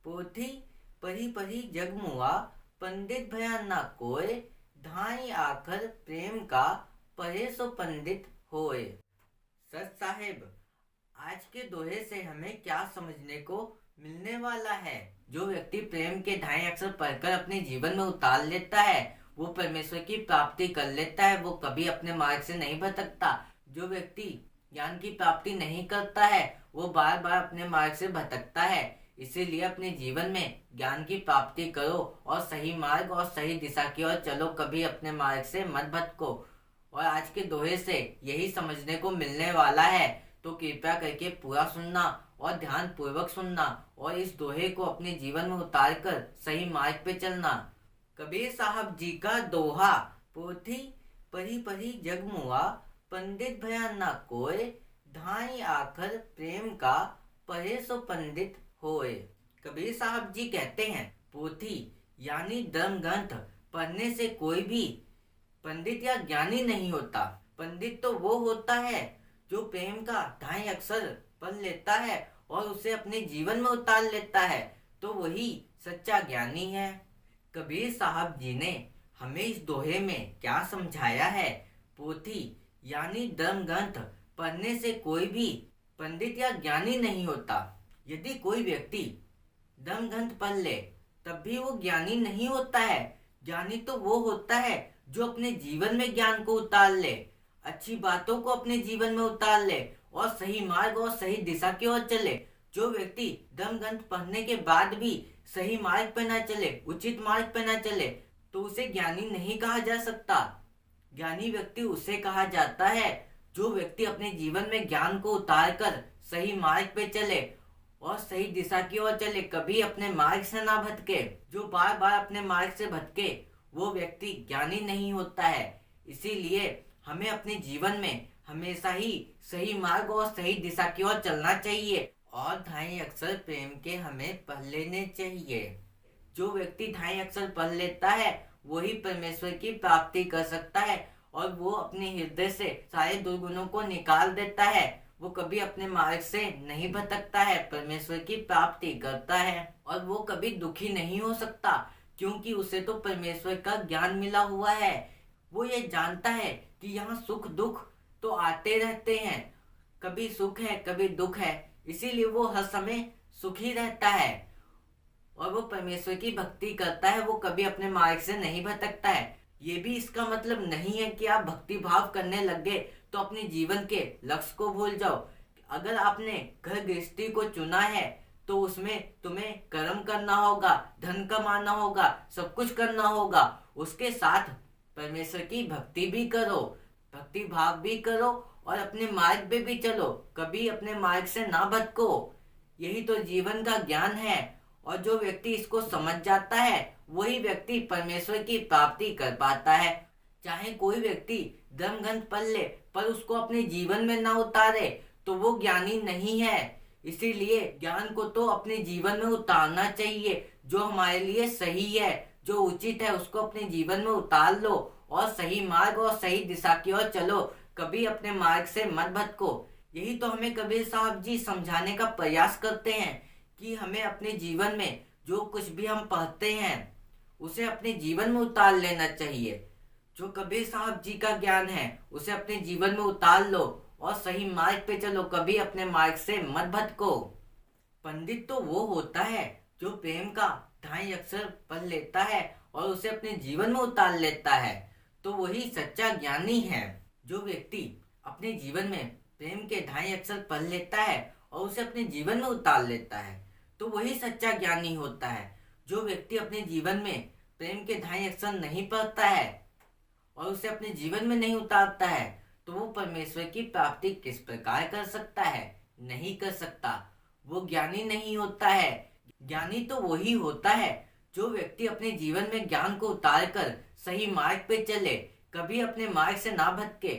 पोथी पढ़ी पढ़ी जगमुआ, पंडित भया ना कोय, धाई आखर प्रेम का, पढ़े सो पंडित होए। सच साहेब, आज के दोहे से हमें क्या समझने को मिलने वाला है? जो व्यक्ति प्रेम के ढाई अक्षर पढ़कर अपने जीवन में उतार लेता है, वो परमेश्वर की प्राप्ति कर लेता है, वो कभी अपने मार्ग से नहीं भटकता। जो व्यक्ति ज्ञान की प्राप्ति नहीं करता है, वो बार बार अपने मार्ग से भटकता है। इसीलिए अपने जीवन में ज्ञान की प्राप्ति करो और सही मार्ग और सही दिशा की ओर चलो, कभी अपने मार्ग से मत भटको। और आज के दोहे से यही समझने को मिलने वाला है, तो कृपया करके पूरा सुनना और ध्यान पूर्वक सुनना और इस दोहे को अपने जीवन में उतार कर सही मार्ग पे चलना। कबीर साहब जी का दोहा, पोथी पढ़ी पढ़ी जगमुआ, पंडित भया ना कोय, धाई आखर प्रेम का, पढ़े सो पंडित होए। कबीर साहब जी कहते हैं, पोथी यानी धर्म ग्रंथ पढ़ने से कोई भी पंडित या ज्ञानी नहीं होता। पंडित तो वो होता है जो प्रेम का ढाई अक्षर पढ़ लेता है और उसे अपने जीवन में उतार लेता है, तो वही सच्चा ज्ञानी है। कबीर साहब जी ने हमें इस दोहे में क्या समझाया है? पोथी यानी धर्म ग्रंथ पढ़ने से कोई भी पंडित या ज्ञानी नहीं होता। यदि कोई व्यक्ति धर्म ग्रंथ पढ़ ले तब भी वो ज्ञानी नहीं होता है। ज्ञानी तो वो होता है जो अपने जीवन में ज्ञान को उतार ले, अच्छी बातों को अपने जीवन में उतार ले और सही मार्ग और सही दिशा की ओर चले। जो व्यक्ति धर्म ग्रंथ पढ़ने के बाद भी सही मार्ग पे ना चले, उचित मार्ग पे ना चले, तो उसे ज्ञानी नहीं कहा जा सकता। ज्ञानी व्यक्ति उसे कहा जाता है जो व्यक्ति अपने जीवन में ज्ञान को उतार कर सही मार्ग पे चले और सही दिशा की ओर चले, कभी अपने मार्ग से ना भटके। जो बार बार अपने मार्ग से भटके वो व्यक्ति ज्ञानी नहीं होता है। इसीलिए हमें अपने जीवन में हमेशा ही सही मार्ग और सही दिशा की ओर चलना चाहिए और ढाई अक्षर प्रेम के हमें पढ़ लेने चाहिए। जो व्यक्ति ढाई अक्षर पढ़ लेता है वही परमेश्वर की प्राप्ति कर सकता है और वो अपने हृदय से सारे दुर्गुणों को निकाल देता है। वो कभी अपने मार्ग से नहीं भटकता है, परमेश्वर की प्राप्ति करता है और वो कभी दुखी नहीं हो सकता, क्योंकि उसे तो परमेश्वर का ज्ञान मिला हुआ है। वो ये जानता है कि यहाँ सुख दुख तो आते रहते हैं, कभी सुख है कभी दुख है, इसीलिए वो हर समय सुखी रहता है और वो परमेश्वर की भक्ति करता है। वो कभी अपने मार्ग से नहीं भटकता है। ये भी इसका मतलब नहीं है कि आप भक्ति भाव करने लग गए तो अपने जीवन के लक्ष्य को भूल जाओ। अगर आपने घर गृहस्थी को चुना है तो उसमें तुम्हें कर्म करना होगा, धन कमाना होगा, सब कुछ करना होगा। उसके साथ परमेश्वर की भक्ति भी करो, भक्ति भाव भी करो और अपने मार्ग पे भी चलो, कभी अपने मार्ग से ना भटको। यही तो जीवन का ज्ञान है और जो व्यक्ति इसको समझ जाता है वही व्यक्ति परमेश्वर की प्राप्ति कर पाता है। चाहे कोई व्यक्ति धर्म ग्रंथ पढ़ ले पर उसको अपने जीवन में ना उतारे तो वो ज्ञानी नहीं है। इसीलिए ज्ञान को तो अपने जीवन में उतारना चाहिए। जो हमारे लिए सही है, जो उचित है, उसको अपने जीवन में उतार लो और सही मार्ग और सही दिशा की ओर चलो, कभी अपने मार्ग से मत भटको। यही तो हमें कबीर साहब जी समझाने का प्रयास करते हैं कि हमें अपने जीवन में जो कुछ भी हम पढ़ते हैं उसे अपने जीवन में उतार लेना चाहिए। जो कबीर साहब जी का ज्ञान है उसे अपने जीवन में उतार लो और सही मार्ग पे चलो, कभी अपने मार्ग से मत भटको। पंडित तो वो होता है जो प्रेम का ढाई अक्षर पढ़ लेता है और उसे अपने जीवन में उतार लेता है, तो वही सच्चा ज्ञानी है। जो व्यक्ति अपने जीवन में प्रेम के ढाई अक्षर पढ़ लेता है और उसे अपने जीवन में उतार लेता है, तो वही सच्चा ज्ञानी होता है। जो व्यक्ति अपने जीवन में प्रेम के ढाई अक्षर नहीं पढ़ता है और उसे अपने जीवन में नहीं उतारता है, तो वो परमेश्वर की प्राप्ति किस प्रकार कर सकता है? नहीं कर सकता। वो ज्ञानी नहीं होता है। ज्ञानी तो वही होता है जो व्यक्ति अपने जीवन में ज्ञान को उतार कर सही मार्ग पे चले, कभी अपने मार्ग से ना भटके।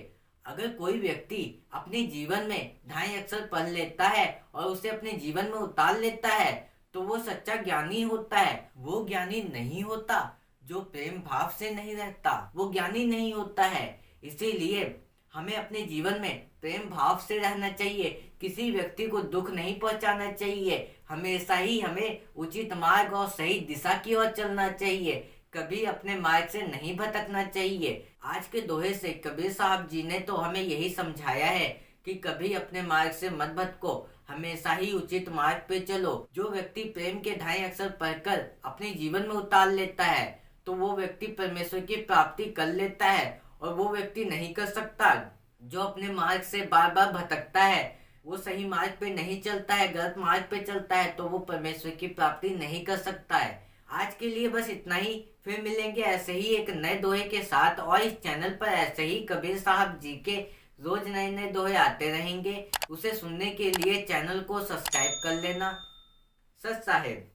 अगर कोई व्यक्ति अपने जीवन में ढाई अक्षर पढ़ लेता है और उसे अपने जीवन में उतार लेता है, तो वो सच्चा ज्ञानी होता है। वो ज्ञानी नहीं होता जो प्रेम भाव से नहीं रहता, वो ज्ञानी नहीं होता है। इसीलिए हमें अपने जीवन में प्रेम भाव से रहना चाहिए, किसी व्यक्ति को दुख नहीं पहुंचाना चाहिए, हमेशा ही हमें उचित मार्ग और सही दिशा की ओर चलना चाहिए, कभी अपने मार्ग से नहीं भटकना चाहिए। आज के दोहे से कबीर साहब जी ने तो हमें यही समझाया है कि कभी अपने मार्ग से मत भटको, हमेशा ही उचित मार्ग पे चलो। जो व्यक्ति प्रेम के ढाई अक्षर पढ़कर अपने जीवन में उतार लेता है तो वो व्यक्ति परमेश्वर की प्राप्ति कर लेता है, और वो व्यक्ति नहीं कर सकता जो अपने मार्ग से बार बार भटकता है, वो सही मार्ग पे नहीं चलता है, गलत मार्ग पे चलता है, तो वो परमेश्वर की प्राप्ति नहीं कर सकता है। आज के लिए बस इतना ही। फिर मिलेंगे ऐसे ही एक नए दोहे के साथ, और इस चैनल पर ऐसे ही कबीर साहब जी के रोज नए नए दोहे आते रहेंगे। उसे सुनने के लिए चैनल को सब्सक्राइब कर लेना। सत साहेब।